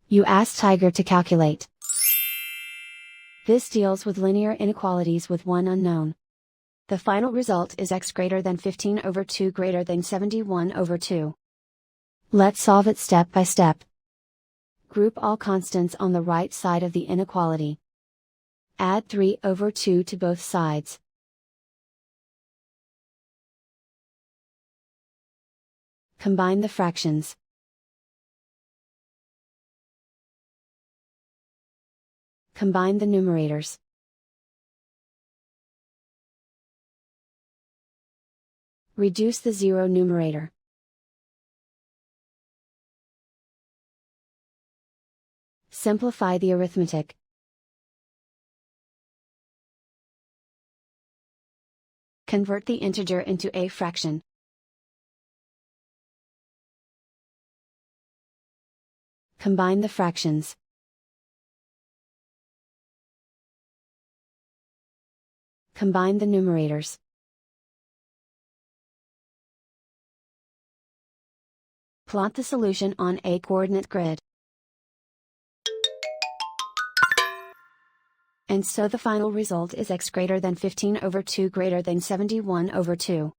You ask Tiger to calculate. This deals with linear inequalities with one unknown. The final result is x greater than 15 over 2 greater than 71 over 2. Let's solve it step by step. Group all constants on the right side of the inequality. Add 3 over 2 to both sides. Combine the fractions. Combine the numerators. Reduce the zero numerator. Simplify the arithmetic. Convert the integer into a fraction. Combine the fractions. Combine the numerators. Plot the solution on a coordinate grid. And so the final result is x greater than 15 over 2 greater than 71 over 2.